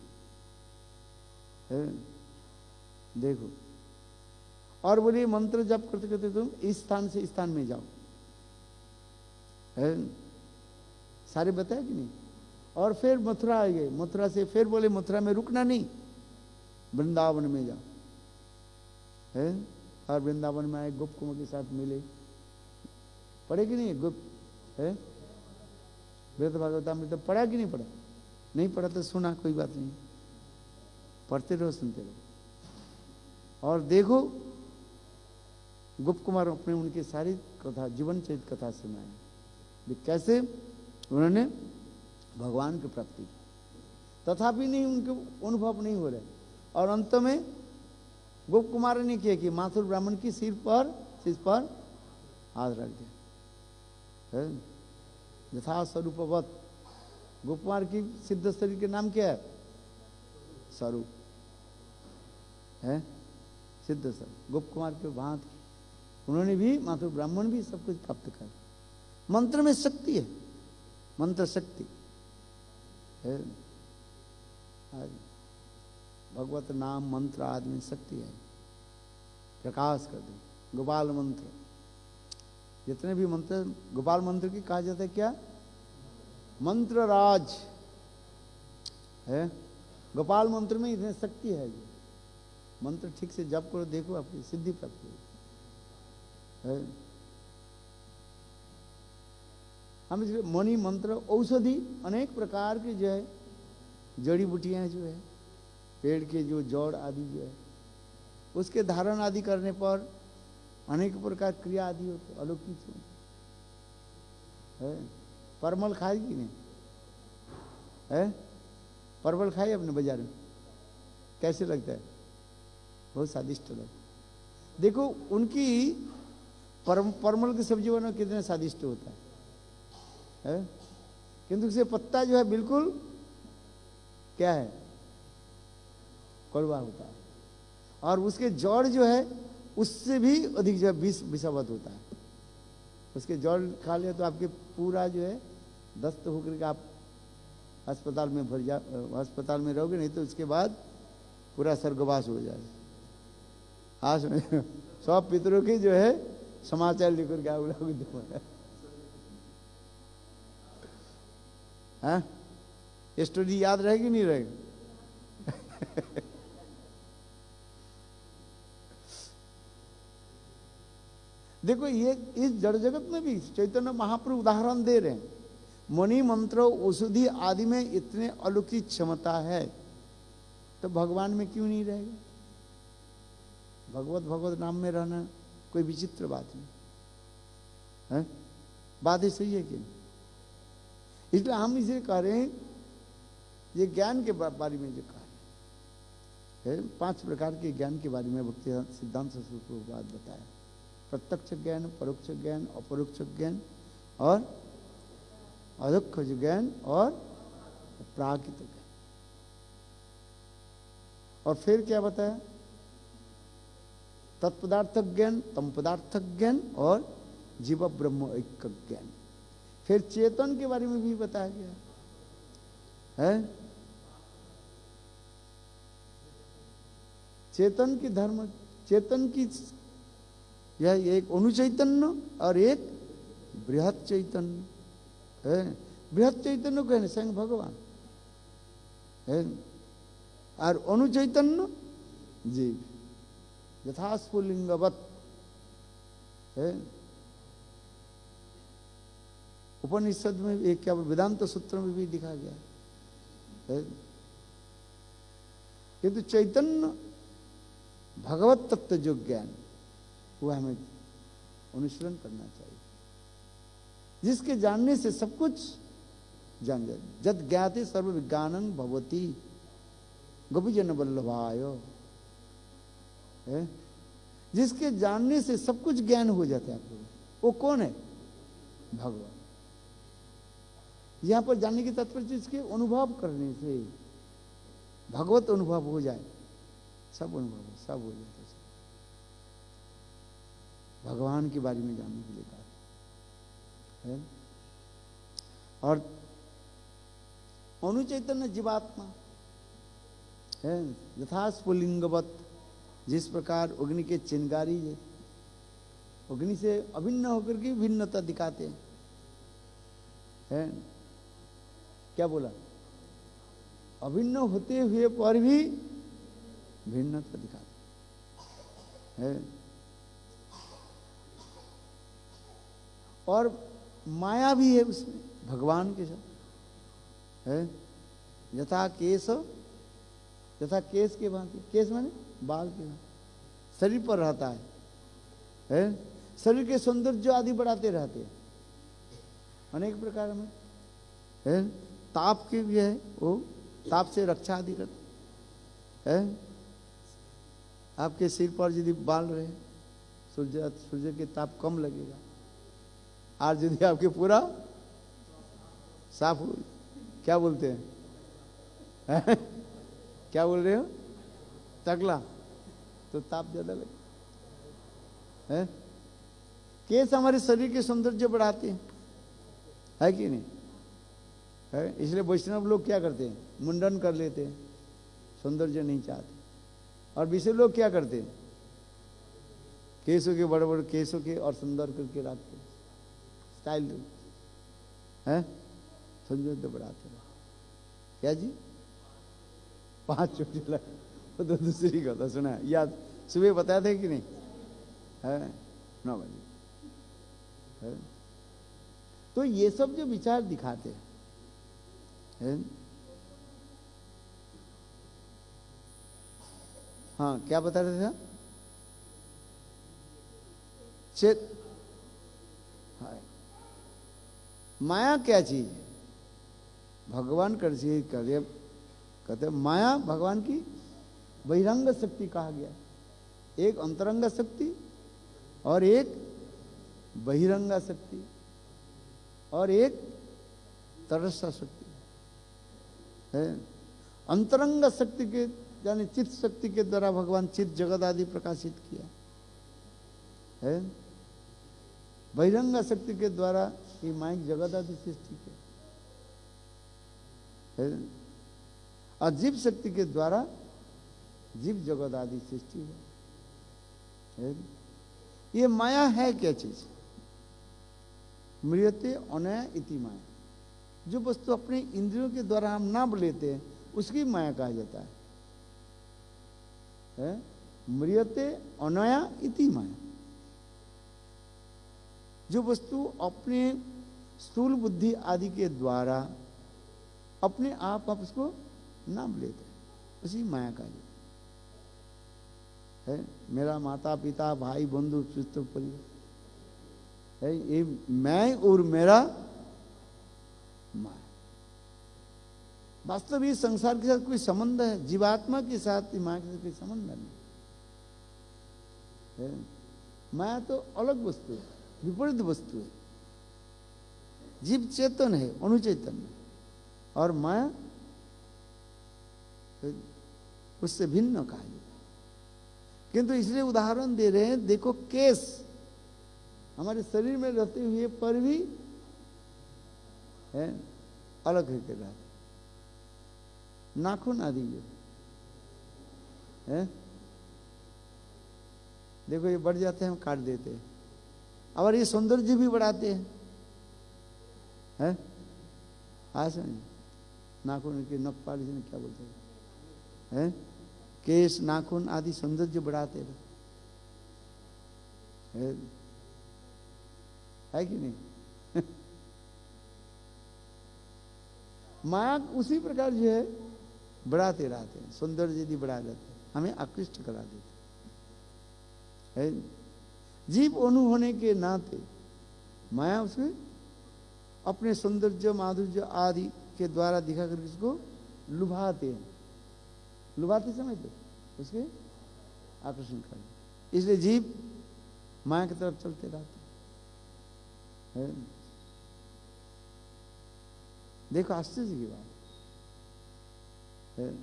देखो, और बोलिए मंत्र जप करते करते तुम इस स्थान से इस स्थान में जाओ, है सारे बताया कि नहीं। और फिर मथुरा आ गए, मथुरा से फिर बोले मथुरा में रुकना नहीं, वृंदावन में जाओ, है और वृंदावन में आए, गोप कुमार के साथ मिले, पढ़े कि नहीं गुप्त, है वेद भागवतामृत तो पढ़ा कि नहीं पढ़ा, नहीं पढ़ा तो सुना, कोई बात नहीं, पढ़ते रहो सुनते रहो। और देखो गुप्त कुमार अपने उनकी सारी कथा, जीवन चरित्र कथा सुनाए, कैसे उन्होंने भगवान की प्राप्ति की, तथापि नहीं उनके अनुभव नहीं हो रहे, और अंत में गोप कुमार ने किया कि माथुर ब्राह्मण की सिर पर हाथ रख दिया, यथा स्वरूपवत। गोप कुमार की सिद्ध शरीर के नाम क्या है, स्वरूप है, सिद्ध स्वरूप। गोप कुमार के भांत उन्होंने भी, माथुर ब्राह्मण भी सब कुछ प्राप्त कर। मंत्र में शक्ति है, मंत्र शक्ति है, भगवत नाम मंत्र आदि में शक्ति है, प्रकाश कर दे। गोपाल मंत्र, जितने भी मंत्र गोपाल मंत्र की कहा जाता है क्या, मंत्र राज है। गोपाल मंत्र में इतनी शक्ति है, मंत्र ठीक से जप करो, देखो आपकी सिद्धि प्राप्त है। हम इसलिए मणि मंत्र औषधि, अनेक प्रकार के जो है जड़ी बूटियां जो है, पेड़ के जो जड़ आदि जो है, उसके धारण आदि करने पर अनेक प्रकार क्रिया आदि होते, अलौकिक है। परमल खाई कि नहीं है, परवल खाई अपने बाजार में, कैसे लगता है, बहुत स्वादिष्ट लगता। देखो उनकी परमल की सब्जी बना कितने स्वादिष्ट होता है, किंतु उसके पत्ता जो है बिल्कुल क्या है, कड़वा होता है। और उसके जड़ जो है उससे भी अधिक जो है विषावत होता है। उसके जड़ खा लिया तो आपके पूरा जो है दस्त होकर के आप अस्पताल में अस्पताल में रहोगे, नहीं तो उसके बाद पूरा स्वर्गवास हो जाएगा। आज में सब पितरों की जो है समाचार लेकर के आओगे। हाँ, स्टोरी याद रहेगी नहीं रहेगी? देखो ये इस जड़ जगत में भी चैतन्य महाप्रभु उदाहरण दे रहे हैं। मणि मंत्र औषधि आदि में इतने अलौकिक क्षमता है, तो भगवान में क्यों नहीं रहेगा? भगवत भगवत नाम में रहना कोई विचित्र बात नहीं है। बात ही सही है कि नहीं? इसलिए हम इसे कह रहे हैं, ये ज्ञान के बारे में जो कहा है 5 प्रकार के ज्ञान के बारे में भक्ति सिद्धांत सरस्वती को बात बताया। प्रत्यक्ष ज्ञान, परोक्ष ज्ञान, अपरोक्ष ज्ञान और अधोक्ष ज्ञान और प्राकृत ज्ञान। और फिर क्या बताया? तत्पदार्थ ज्ञान, तम पदार्थ ज्ञान और जीव ब्रह्म ऐक्य ज्ञान। फिर चेतन के बारे में भी बताया गया है। चेतन की धर्म, चेतन की यह एक अनुचैतन्य और एक बृहत चैतन्य है। बृहत चैतन्य कहने स्वयं भगवान है, और अनुचैतन्य जीव यथास्फुलिंगवत है। उपनिषद में एक क्या वेदांत सूत्र में भी लिखा गया है। किंतु चैतन्य भगवत तत्व जो ज्ञान, वो हमें अनुसरण करना चाहिए, जिसके जानने से सब कुछ जान जाए। जद ज्ञाते सर्व विज्ञानं भवति गोपीजन वल्लभाय, जिसके जानने से सब कुछ ज्ञान हो जाता है आपको, वो कौन है? भगवान। यहां पर जानने की तात्पर्य इसके अनुभव करने से भगवत अनुभव हो जाए, सब अनुभव सब हो जाता है। भगवान के बारे में जानने के लिए कहा है। और अनुचैतन्य जीवात्मा है, यथा स्फुलिंगवत, जिस प्रकार अग्नि के चिंगारी है, अग्नि से अभिन्न होकर के भिन्नता दिखाते हैं। क्या बोला? अभिन्न होते हुए पर भी भिन्नता दिखाते हैं। और माया भी है उसमें भगवान के साथ है। यथा केश, यथा केश के भांति, केश माने बाल के भांति शरीर पर रहता है। शरीर के सौंदर्य आदि बढ़ाते रहते हैं अनेक प्रकार में है। ताप के भी है, वो ताप से रक्षा आदि करते है। आपके सिर पर यदि बाल रहे, सूर्य के ताप कम लगेगा। और यदि आपके पूरा साफ हो, क्या बोलते हैं क्या बोल रहे हो? टकला, तो ताप ज्यादा लगे है। केस हमारे शरीर के सौंदर्य बढ़ाते हैं, है कि नहीं है? इसलिए वैष्णव लोग क्या करते हैं? मुंडन कर लेते हैं, सौंदर्य नहीं चाहते। और विषय लोग क्या करते हैं? केसों के बड़े बड़े केसों के और सुंदर करके रखते हैं, स्टाइल है, सौंदर्य बढ़ाते हैं। क्या जी? 5 चोटी लगा, वो तो दूसरी कथा सुना है, याद सुबह बताया थे कि नहीं है? 9 बजे है। तो ये सब जो विचार दिखाते हैं है? हाँ, क्या बता रहे थे? चेत हाँ। माया क्या चीज है? भगवान कर कहते माया भगवान की बहिरंग शक्ति कहा गया। एक अंतरंग शक्ति और एक बहिरंग शक्ति और एक तरसा शक्ति है। अंतरंग शक्ति के यानी चित्त शक्ति के द्वारा भगवान चित्त जगत आदि प्रकाशित किया है। बहिरंग शक्ति के द्वारा ये माइक जगत आदि सृष्टि किया है। और जीव शक्ति के द्वारा जीव जगत आदि सृष्टि है। ये माया है क्या चीज? मृयते अनया इति माया। जो वस्तु अपने इंद्रियों के द्वारा हम नाप लेते हैं उसकी माया कहा जाता है। मृयते अनया इति माया। जो वस्तु अपने स्थूल बुद्धि आदि के द्वारा अपने आप उसको नाप लेते हैं उसी माया कहा जाता है। मेरा माता पिता भाई बंधु सुस्त परिवार है, ये मैं और मेरा माया। वास्तव ये संसार के साथ कोई संबंध है? जीवात्मा के साथ माया के साथ कोई संबंध नहीं है। माया तो अलग वस्तु है, विपरीत वस्तु है। जीव चेतन है, अनुचेतन है, और माया उससे भिन्न कहा जाता है। किंतु इसलिए उदाहरण दे रहे हैं, देखो केस हमारे शरीर में रहते हुए पर भी है अलग है के रहते, नाखून आदि है देखो ये बढ़ जाते हैं, हम काट देते हैं। और ये सौंदर्य भी बढ़ाते हैं। समझ नाखून के नख पालिश में क्या बोलते हैं? केश नाखून आदि सौंदर्य बढ़ाते है कि नहीं? माया उसी प्रकार जो है बढ़ाते रहते हैं, सौंदर्य यदि बढ़ा देते हैं, हमें आकृष्ट करा देते है। जीव अनु होने के नाते माया उसमें अपने सौंदर्य माधुर्य आदि के द्वारा दिखा कर इसको लुभाते हैं। लुभाते समय तो उसके आकर्षण कर, इसलिए जीव माया की तरफ चलते रहते हैं। देखो आश्चर्य की बात है।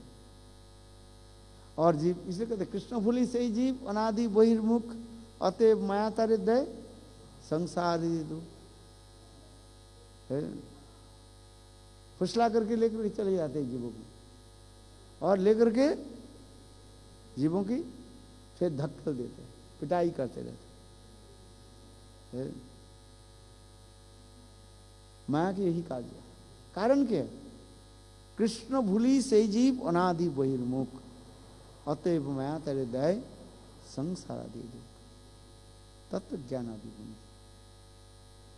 और जीव इसलिए कहते कृष्ण भूलि से ही जीव अनादि बहिर्मुख अतएव माया तारे दय संसार दो है। फुसला करके लेकर चले जाते हैं जीवों को, और लेकर के जीवों की फिर धक्का देते, पिटाई करते रहते हैं। माया की यही कार्य है। कारण क्या है? कृष्ण भूलि से जीव अनादि बहिर्मुख अतएव माया तेरे दय संसार दे दो तत्व ज्ञान आदि गुण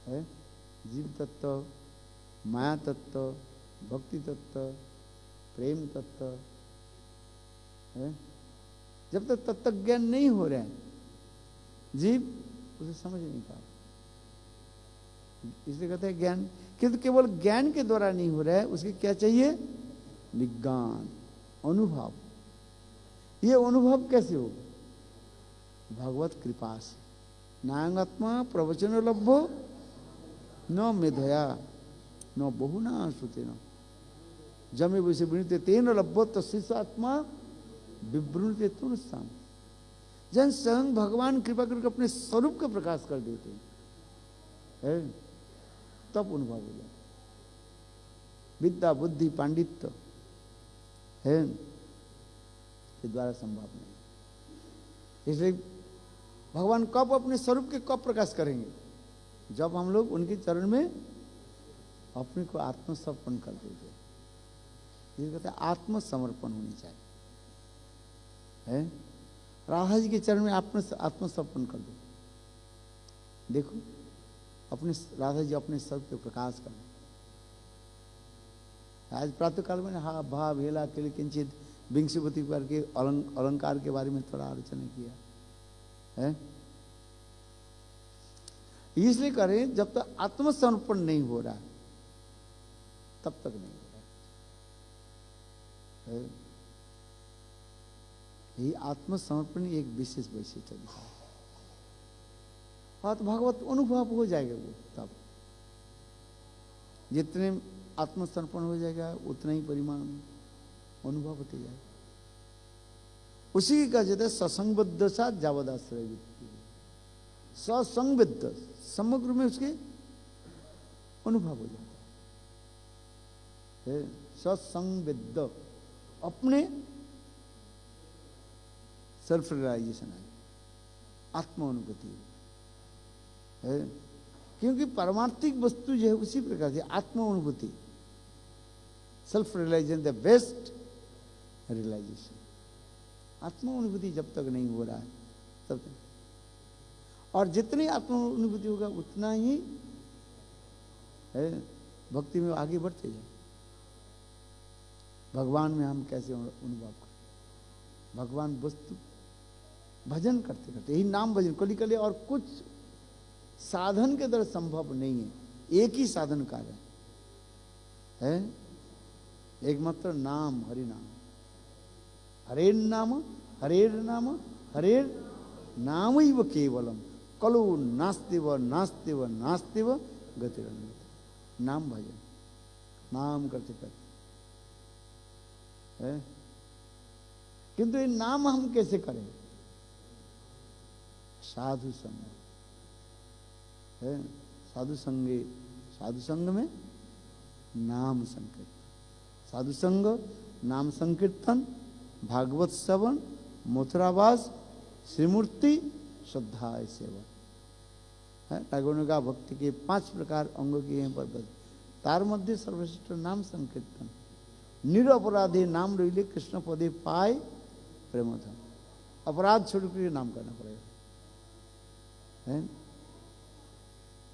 है। जीव तत्व, माया तत्व, भक्ति तत्व, प्रेम तत्व है। जब तक तत्व ज्ञान नहीं हो रहा है जीव उसे समझ नहीं पा रहा, इसलिए कहते हैं ज्ञान। किंतु केवल ज्ञान के द्वारा नहीं हो रहा है, उसके क्या चाहिए? विज्ञान, अनुभव। ये अनुभव कैसे होगा? भगवत कृपा से। नांगात्मा प्रवचन लभ्यो न मेधया न बहुना श्रुतेन जमे वैसे वृणीते तेन लभ्यो तस्यात्मा विवृणीते तुरस्ताम। जन स्वयं भगवान कृपा करके अपने स्वरूप का प्रकाश कर देते हैं तब अनुभव हो जाए। विद्या बुद्धि पांडित्य है के द्वारा संभव नहीं। इसलिए भगवान कब अपने स्वरूप के कब प्रकाश करेंगे? जब हम लोग उनके चरण में अपने को आत्मसमर्पण कर देते हैं। ये कहते हैं आत्मसमर्पण होनी चाहिए है। राधा जी के चरण में आत्मसमर्पण कर दो। देखो अपने राधा जी अपने स्वरूप के प्रकाश कर। आज प्रातः काल में हा भा भेला के लिए किंचित विंशवती करके अलंकार के बारे में थोड़ा आलोचना किया है। इसलिए करें जब तक आत्मसमर्पण नहीं हो रहा तब तक नहीं हो रहा है। यही आत्मसमर्पण एक विशेष वैशिष्ट्य दिखा है। तो भगवत अनुभव हो जाएगा वो तब। जितने आत्मसमर्पण हो जाएगा उतना ही परिमाण में अनुभव होते जाए। उसी का कहते ससंगबद्ध सा जावदाश्रय वृत्ति, ससंगबद्ध समग्र में उसके अनुभव हो जाता है। ससंगबद्ध अपने सेल्फ रियलाइजेशन है, आत्म अनुभूति है। क्योंकि पारमार्थिक वस्तु जो है उसी प्रकार से आत्म अनुभूति, self realisation the best realisation. आत्म अनुभूति जब तक नहीं हो रहा है तब तक, और जितनी आत्म अनुभूति होगा उतना ही है भक्ति में आगे बढ़ते जाए। भगवान में हम कैसे अनुभव करें? भगवान वस्तु भजन करते करते, यही नाम भजन कली कली, और कुछ साधन के द्वारा संभव नहीं है। एक ही साधन कार्य है, एक मात्र नाम, हरि नाम। हरेर नाम हरेर नाम हरेर नाम ही व केवलम कलो नास्तिव नास्तिव नास्तिव गतिरन्वित। नाम भजन, नाम करते करते है। किंतु ये नाम हम कैसे करें? साधु संग है, साधु संगे, साधु संग में नाम संकीर्तन, साधु संग नाम संकीर्तन, भागवत श्रवण, मथुरावास, श्रीमूर्ति, श्रद्धा सेवन है। ठाकुर ने कहा भक्ति के 5 प्रकार अंगों के यहाँ पर बस, तार मध्य सर्वश्रेष्ठ नाम संकीर्तन, निरपराधे नाम रोइले कृष्ण पदे पाए प्रेम था। अपराध छोड़ कर नाम करना पड़ेगा है।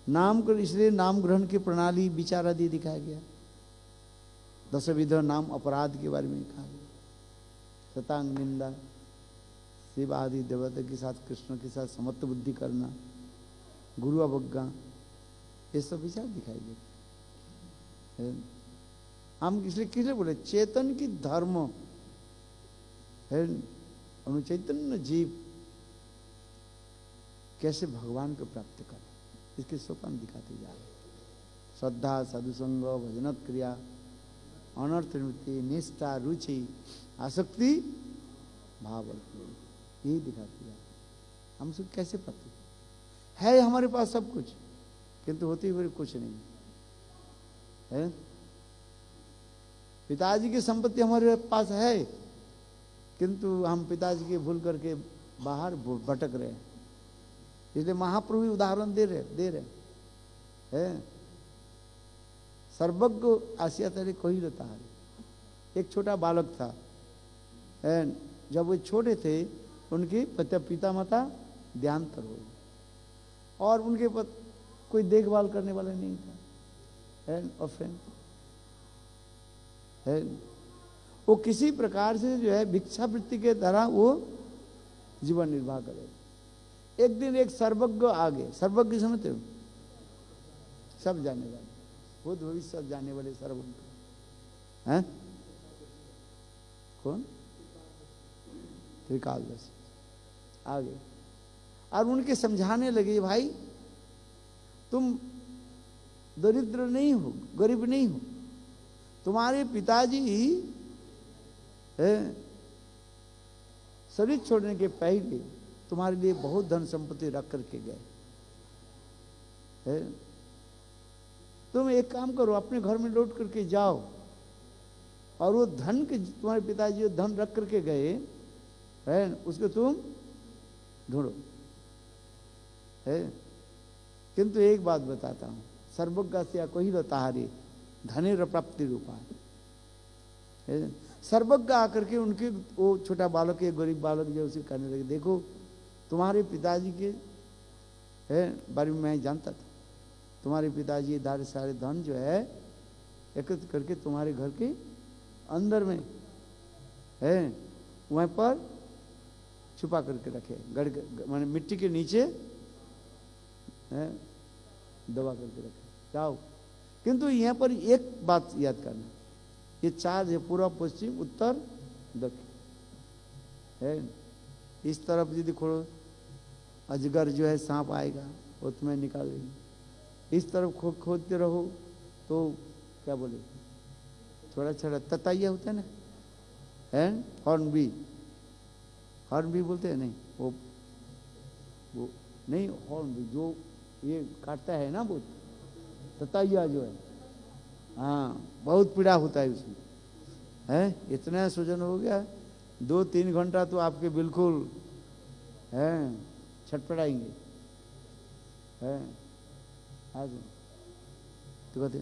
नाम कर, इसलिए नाम ग्रहण की प्रणाली विचार आदि दिखाया गया। 10 विध नाम अपराध के बारे में कहा गया। शतांग निंदा, शिव आदि देवता के साथ, कृष्ण के साथ समत्व बुद्धि करना, गुरु अवज्ञा, ये सब विचार दिखाई गए। हम इसलिए किसलिए बोले? चेतन की धर्म है, अनुचैतन्य जीव कैसे भगवान को प्राप्त करे, इसके सोपान दिखाते जा रहे। श्रद्धा, साधुसंग, भजनत क्रिया, अनर्थ निवृत्ति, निष्ठा, रुचि, आसक्ति, भाव, यही दिखाते जा रहे। हम सब कैसे प्राप्त है? हमारे पास सब कुछ, किंतु होते हुए कुछ नहीं है। पिताजी की संपत्ति हमारे पास है, किंतु हम पिताजी के भूल करके बाहर भटक रहे हैं। इसलिए महाप्रभु उदाहरण दे रहे हैं। सर्वज्ञ आसिया तेरे कोई रहता है। एक छोटा बालक था, जब वो छोटे थे उनके पिता माता देहांतर हो, और उनके कोई देखभाल करने वाला नहीं था। और फ्रेंड है, वो किसी प्रकार से जो है भिक्षावृत्ति के द्वारा वो जीवन निर्वाह करे। एक दिन एक सर्वज्ञ आ गए। सर्वज्ञ समझते हो? सब जाने वाले, भूत भविष्य सब जाने वाले सर्वज्ञ हैं। कौन? त्रिकालदर्शी आ गए और उनके समझाने लगे, भाई तुम दरिद्र नहीं हो, गरीब नहीं हो, तुम्हारे पिताजी शरीर छोड़ने के पहले तुम्हारे लिए बहुत धन संपत्ति रख करके गए। तुम एक काम करो, अपने घर में लौट करके जाओ और वो धन के तुम्हारे पिताजी जो धन रख करके गए है उसको तुम ढूंढो है। किंतु एक बात बताता हूं, सर्वज्ञ से कोई ताहारी धनेर प्राप्ति रूपा है। सर्वज्ञ आकर के उनके वो छोटा बालक है, गरीब बालक जो उसे कहने लगे, देखो तुम्हारे पिताजी के है बारे में मैं जानता था। तुम्हारे पिताजी सारे धन जो है एकत्र करके तुम्हारे घर के अंदर में है वहां पर छुपा करके रखे, माने मिट्टी के नीचे है दबा करके रखे। जाओ, किंतु यहाँ पर एक बात याद करना, ये 4 है, पूर्व पश्चिम उत्तर दक्षिण है। इस तरफ यदि खोलो अजगर जो है सांप आएगा वो तुम्हें निकालेगी। इस तरफ खोदते रहो तो क्या बोले, थोड़ा छोटा तताइया होता है ना, है हॉर्न बी बोलते हैं नहीं, वो नहीं, हॉर्न बी जो ये काटता है ना, वो ततैया जो है, हाँ बहुत पीड़ा होता है उसमें, है इतना सूजन हो गया 2-3 घंटा तो आपके बिल्कुल है छटपटाएंगे, है आज तो कहते।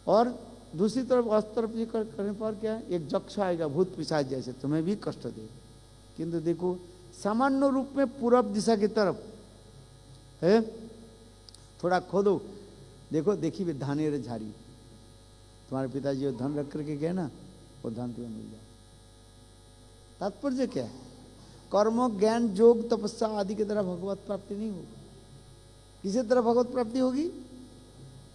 और दूसरी तरफ अस्त्र करने पर क्या है, एक यक्ष आएगा भूत पिशाच जैसे, तुम्हें भी कष्ट देगा, किंतु देखो सामान्य रूप में पूरब दिशा की तरफ है, थोड़ा खोदो, देखो देखी वे धानेर झाड़ी, तुम्हारे पिताजी वो धन रख करके गए ना, वो धन तुम्हें मिल जाए। तात्पर्य क्या है, कर्म ज्ञान योग तपस्या आदि के द्वारा भगवत प्राप्ति नहीं होगी। किसी तरह भगवत प्राप्ति होगी,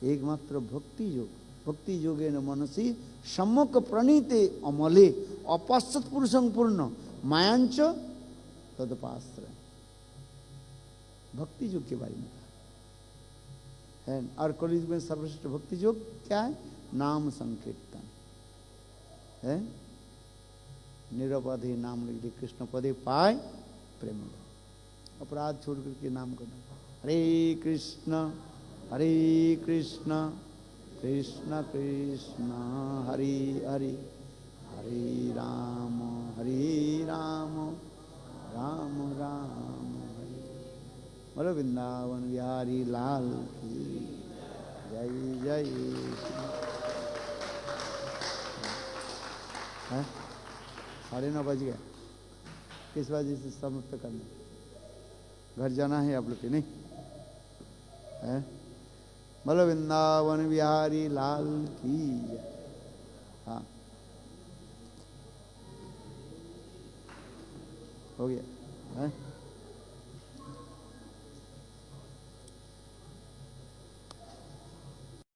एकमात्र भक्ति योग, भक्ति योगे न मनसी सम्मुख प्रणीते अमले अपश्यत पुरुषं पूर्ण मायांच तदपाश्रय, भक्ति योग के बारे में कहा है। और कलयुग में सर्वश्रेष्ठ भक्ति योग क्या है, नाम संकीर्तन है, निरवधि नाम लिख कृष्ण पदे पाए प्रेम, अपराध छोड़ करके नाम करना, हरे कृष्ण कृष्ण कृष्ण हरे हरे, हरे राम राम राम हरे। बोलो वृंदावन बिहारी लाल की जय जय। है 9:30 बज गया, किस बजे से समाप्त करना, घर जाना है आप लोग के नहीं है। बोलो वृंदावन बिहारी लाल की जय। हाँ हो गया है।